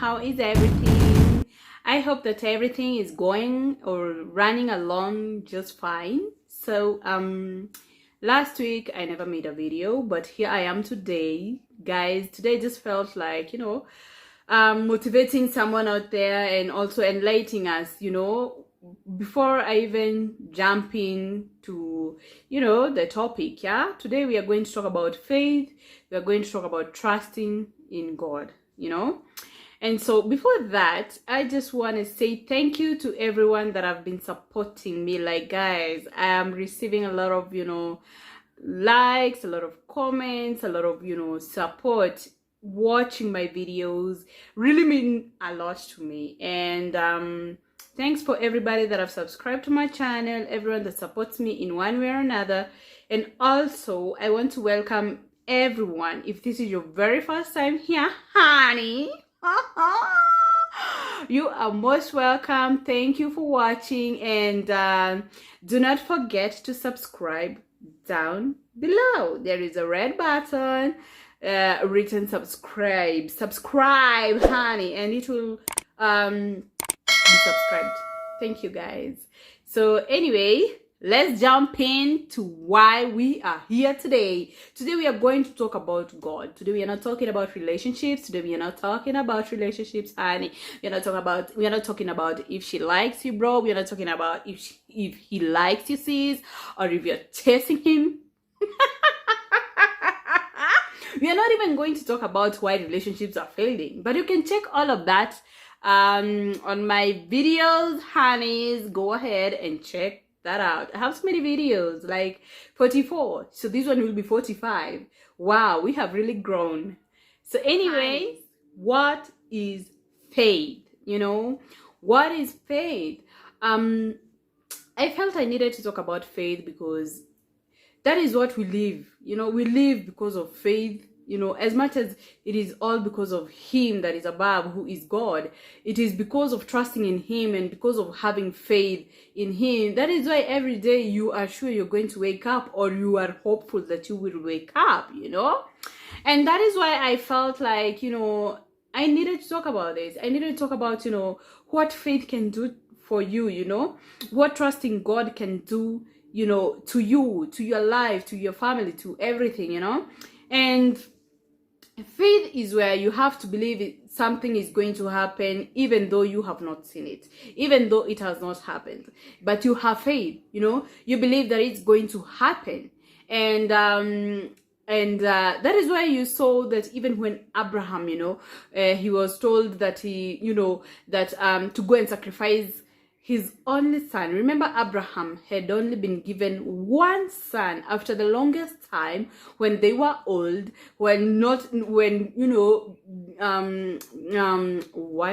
how is everything? I hope that everything is going or running along just fine. So last week I never made a video, but here I am today, guys. Today just felt like, motivating someone out there and also enlightening us, before I even jump into, the topic. Today we are going to talk about faith. We are going to talk about trusting in God, And so before that, I just want to say thank you to everyone that have been supporting me. Like, guys, I am receiving a lot of, likes, a lot of comments, a lot of, support. Watching my videos really mean a lot to me. And thanks for everybody that have subscribed to my channel, everyone that supports me in one way or another. And also, I want to welcome everyone. If this is your very first time here, honey, you are most welcome. Thank you for watching, and do not forget to subscribe down below. There is a red button written subscribe, honey, and it will be subscribed. Thank you, guys. So anyway, let's jump into why we are here today. Today we are going to talk about God. Today we are not talking about relationships. Today we are not talking about relationships, honey. We are not talking about if she likes you, bro. We are not talking about if he likes you, sis, or if you're chasing him. We are not even going to talk about why relationships are failing, but you can check all of that on my videos, honeys. Go ahead and check that out. I have so many videos, like 44. So this one will be 45. Wow, we have really grown. So anyway, what is faith? What is faith? I felt I needed to talk about faith because that is what we live. We live because of faith. As much as it is all because of him that is above, who is God, it is because of trusting in him and because of having faith in him. That is why every day you are sure you're going to wake up, or you are hopeful that you will wake up, And that is why I felt like, I needed to talk about this. I needed to talk about, what faith can do for you, what trusting God can do, to you, to your life, to your family, to everything, And faith is where you have to believe something is going to happen, even though you have not seen it, even though it has not happened. But you have faith, you believe that it's going to happen. And that is why you saw that even when Abraham, he was told that to go and sacrifice his only son. Remember, Abraham had only been given one son after the longest time, when they were old, why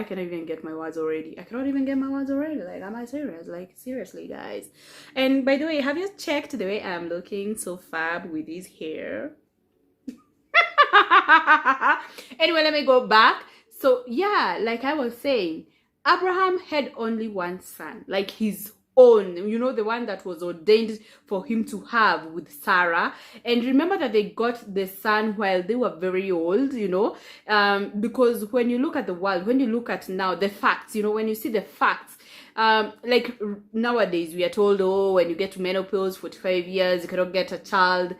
can I even get my words already? I cannot even get my words already. Like, am I serious? Like, seriously, guys. And by the way, have you checked the way I'm looking so fab with this hair? Anyway, let me go back. So yeah, like I was saying, Abraham had only one son, like his own, the one that was ordained for him to have with Sarah. And remember that they got the son while they were very old, because when you look at the world, when you look at now the facts, when you see the facts, like nowadays we are told, when you get to menopause, 45 years, you cannot get a child,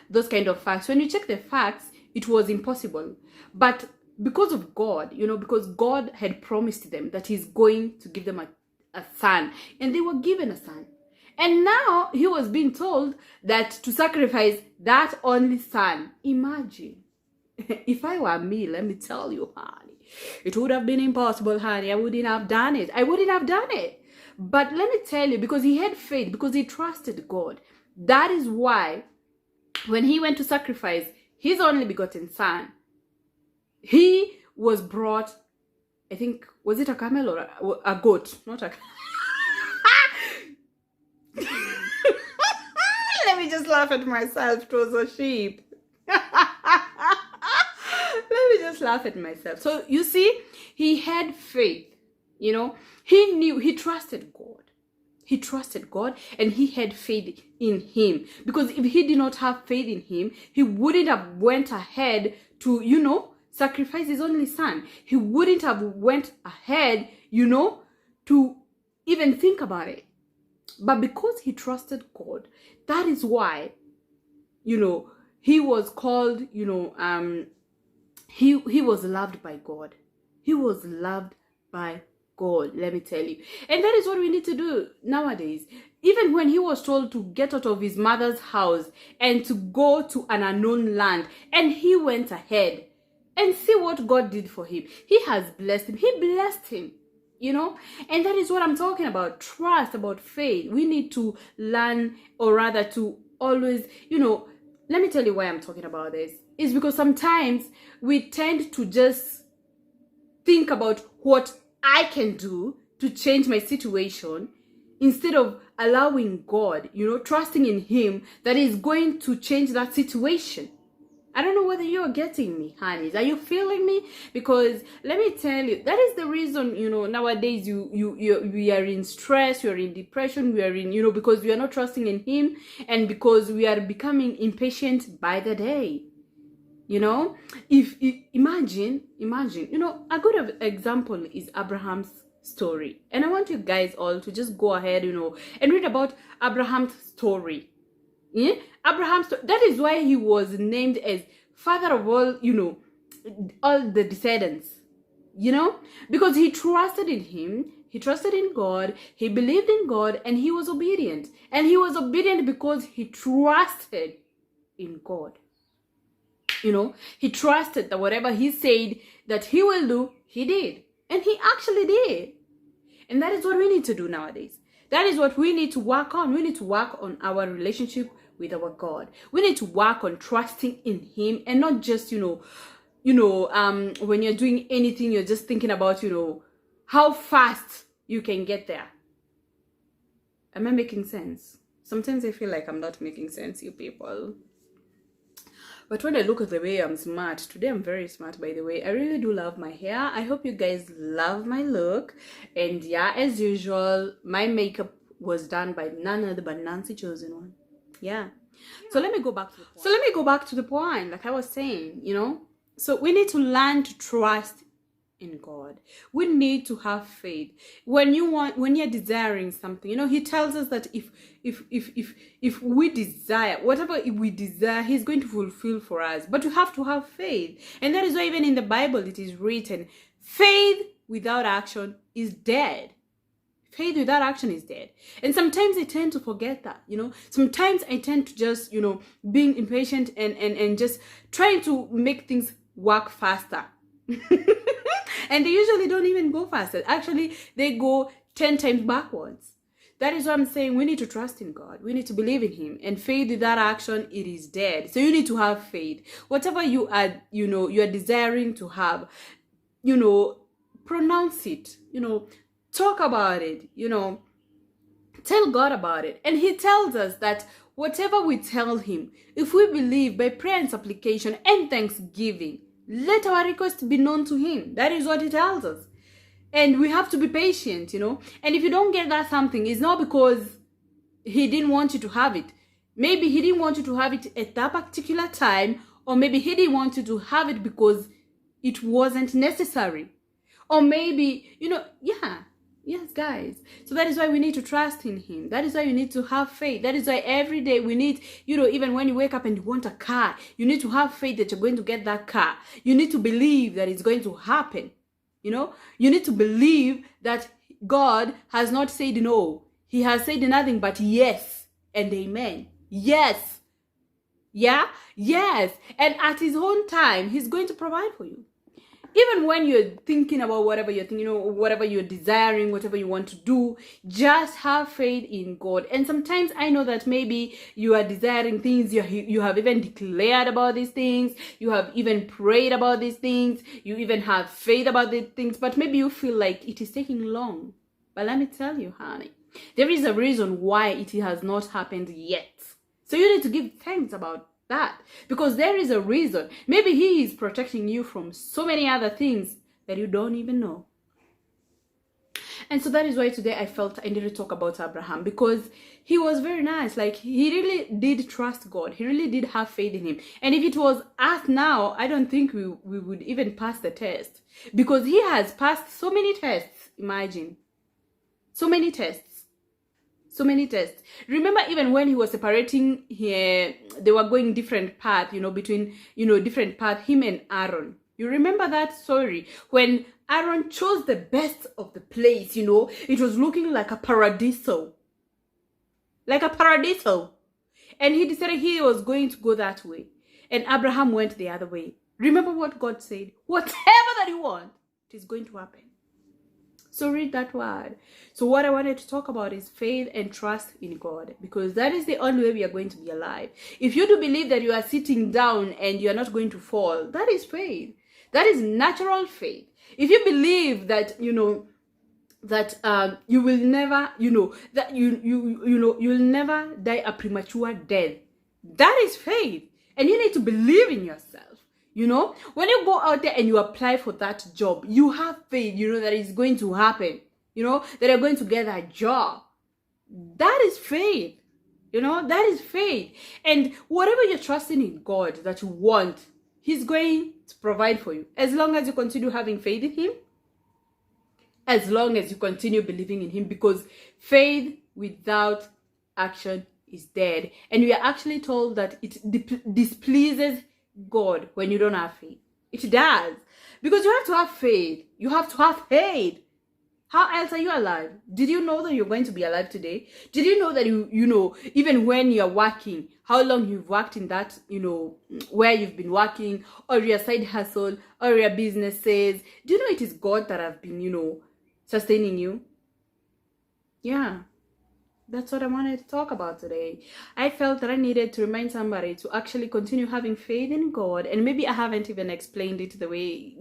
those kind of facts. When you check the facts, it was impossible. But because of God, because God had promised them that he's going to give them a son, and they were given a son. And now he was being told that to sacrifice that only son. Imagine. If I were me, let me tell you, honey, it would have been impossible, honey. I wouldn't have done it. But let me tell you, because he had faith, because he trusted God, that is why when he went to sacrifice his only begotten son, he was brought, I think, was it a camel or a goat? Not a Let me just laugh at myself. It was a sheep. Let me just laugh at myself. So you see, he had faith, he knew, he trusted God. He trusted God and he had faith in him. Because if he did not have faith in him, he wouldn't have went ahead to, sacrifice his only son. He wouldn't have went ahead, to even think about it. But because he trusted God, that is why, he was called, he was loved by God. He was loved by God, let me tell you. And that is what we need to do nowadays. Even when he was told to get out of his mother's house and to go to an unknown land, and he went ahead, and see what God did for him. He has blessed him. He blessed him, And that is what I'm talking about. Trust, about faith. We need to learn, or rather to always, let me tell you why I'm talking about this. It's because sometimes we tend to just think about what I can do to change my situation instead of allowing God, trusting in him that is going to change that situation. I don't know whether you're getting me, honeys. Are you feeling me? Because let me tell you, that is the reason, nowadays we are in stress, we are in depression, we are in, because we are not trusting in him, and because we are becoming impatient by the day. Imagine, a good example is Abraham's story. And I want you guys all to just go ahead, and read about Abraham's story. Yeah? That is why he was named as father of all, all the descendants, because he trusted in him, he trusted in God, he believed in God, and he was obedient. And he was obedient because he trusted in God. He trusted that whatever he said that he will do, he did. And he actually did. And that is what we need to do nowadays. That is what we need to work on. We need to work on our relationship with our God. We need to work on trusting in him, and not just, when you're doing anything, you're just thinking about, how fast you can get there. Am I making sense? Sometimes I feel like I'm not making sense, you people. But when I look at the way I'm smart, today I'm very smart, by the way. I really do love my hair. I hope you guys love my look. And yeah, as usual, my makeup was done by none other but Nancilitoz. Yeah. So let me go back to the point. Like I was saying, So we need to learn to trust in God. We need to have faith. When you're desiring something, he tells us that if we desire whatever we desire, he's going to fulfill for us. But you have to have faith. And that is why even in the Bible it is written, faith without action is dead. Faith without action is dead. And sometimes I tend to forget that, Sometimes I tend to just, being impatient and just trying to make things work faster. And they usually don't even go faster. Actually, they go 10 times backwards. That is what I'm saying. We need to trust in God. We need to believe in him. And faith without action, it is dead. So you need to have faith. Whatever you are, you are desiring to have, pronounce it, talk about it, tell God about it. And he tells us that whatever we tell him, if we believe by prayer and supplication and thanksgiving, let our request be known to him. That is what he tells us. And we have to be patient, And if you don't get that something, it's not because he didn't want you to have it. Maybe he didn't want you to have it at that particular time, or maybe he didn't want you to have it because it wasn't necessary. Or maybe, Yes, guys. So that is why we need to trust in him. That is why you need to have faith. That is why every day we need, even when you wake up and you want a car, you need to have faith that you're going to get that car. You need to believe that it's going to happen. You need to believe that God has not said no. He has said nothing but yes and amen. Yes. Yeah? Yes. And at his own time, he's going to provide for you. Even when you're thinking about whatever you're thinking, whatever you're desiring, whatever you want to do, just have faith in God. And sometimes I know that maybe you are desiring things, you have even declared about these things, you have even prayed about these things, you even have faith about these things, but maybe you feel like it is taking long. But let me tell you, honey, there is a reason why it has not happened yet. So you need to give thanks about that, because there is a reason. Maybe he is protecting you from so many other things that you don't even know. And so that is why today I felt I needed to talk about Abraham, because he was very nice. Like, he really did trust God. He really did have faith in him. And if it was us now, I don't think we would even pass the test, because he has passed so many tests. Imagine. So many tests. So many tests. Remember, even when he was separating here, they were going different paths, between, different paths, him and Aaron. You remember that story? When Aaron chose the best of the place, it was looking like a paradiso. Like a paradiso. And he decided he was going to go that way. And Abraham went the other way. Remember what God said? Whatever that you want, it is going to happen. So read that word. So what I wanted to talk about is faith and trust in God, because that is the only way we are going to be alive. If you do believe that you are sitting down and you are not going to fall, that is faith. That is natural faith. If you believe that, that you will never, that you'll never die a premature death, that is faith. And you need to believe in yourself. When you go out there and you apply for that job, you have faith, that it's going to happen, that you're going to get that job. That is faith, that is faith. And whatever you're trusting in God that you want, He's going to provide for you. As long as you continue having faith in Him, as long as you continue believing in Him, because faith without action is dead. And we are actually told that it displeases God when you don't have faith. It does. Because you have to have faith. You have to have faith. How else are you alive? Did you know that you're going to be alive today? Did you know that even when you're working, how long you've worked in that, where you've been working, or your side hustle, or your businesses? Do you know it is God that have been, sustaining you? Yeah. That's what I wanted to talk about today. I felt that I needed to remind somebody to actually continue having faith in God. And maybe I haven't even explained it the way,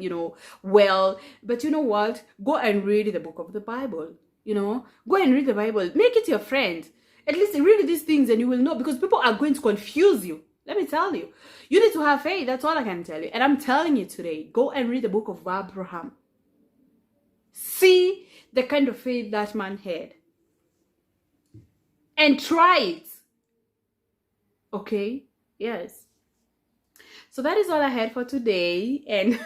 well. But you know what? Go and read the book of the Bible. Go and read the Bible. Make it your friend. At least read these things and you will know. Because people are going to confuse you. Let me tell you. You need to have faith. That's all I can tell you. And I'm telling you today. Go and read the book of Abraham. See the kind of faith that man had. And try it. Okay? Yes. So that is all I had for today. And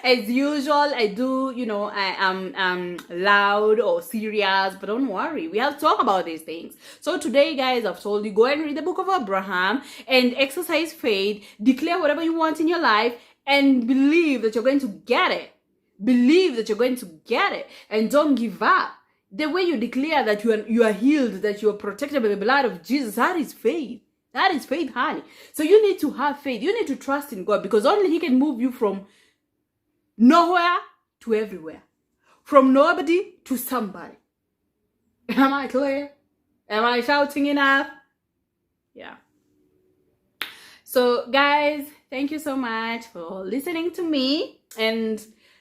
as usual, I do, I am loud or serious, but don't worry. We have to talk about these things. So today, guys, I've told you, go and read the book of Abraham and exercise faith. Declare whatever you want in your life and believe that you're going to get it. Believe that you're going to get it. And don't give up. The way you declare that you are healed, that you are protected by the blood of Jesus, that is faith. That is faith, honey. So you need to have faith. You need to trust in God, because only He can move you from nowhere to everywhere. From nobody to somebody. Am I clear? Am I shouting enough? Yeah. So guys, thank you so much for listening to me, and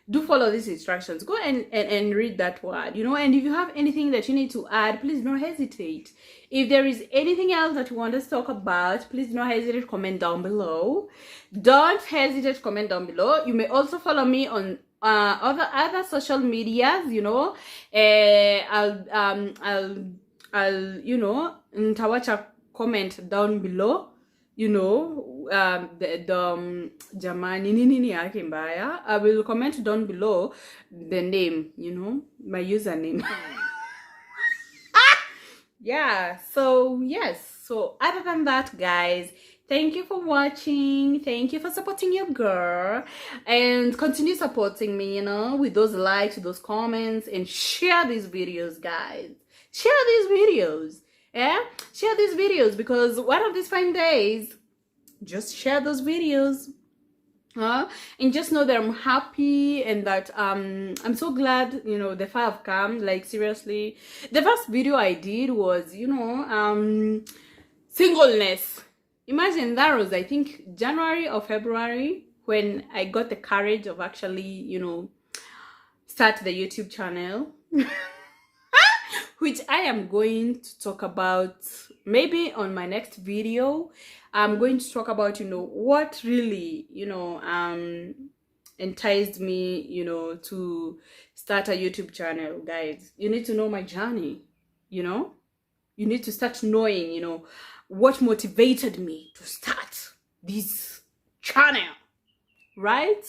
do follow these instructions. Go and read that word, and if you have anything that you need to add, please don't hesitate. If there is anything else that you want us to talk about, please don't hesitate to comment down below. Don't hesitate to comment down below. You may also follow me on other social medias, I'll nitawatch a comment down below. Jamani nini yake mbaya. I will comment down below the name, my username. Yeah, so yes. So other than that, guys, thank you for watching. Thank you for supporting your girl, and continue supporting me, with those likes, those comments, and share these videos, guys. Share these videos. Yeah, share these videos, because one of these fine days, just share those videos, and just know that I'm happy, and that I'm so glad the fire have come. Like, seriously, the first video I did was singleness. Imagine, that was, I think, January or February, when I got the courage of actually start the YouTube channel. Which I am going to talk about maybe on my next video. I'm going to talk about, what really, enticed me, you know, to start a YouTube channel, guys. You need to know my journey, you know. You need to start knowing, you know, what motivated me to start this channel, right?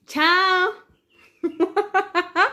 Channel.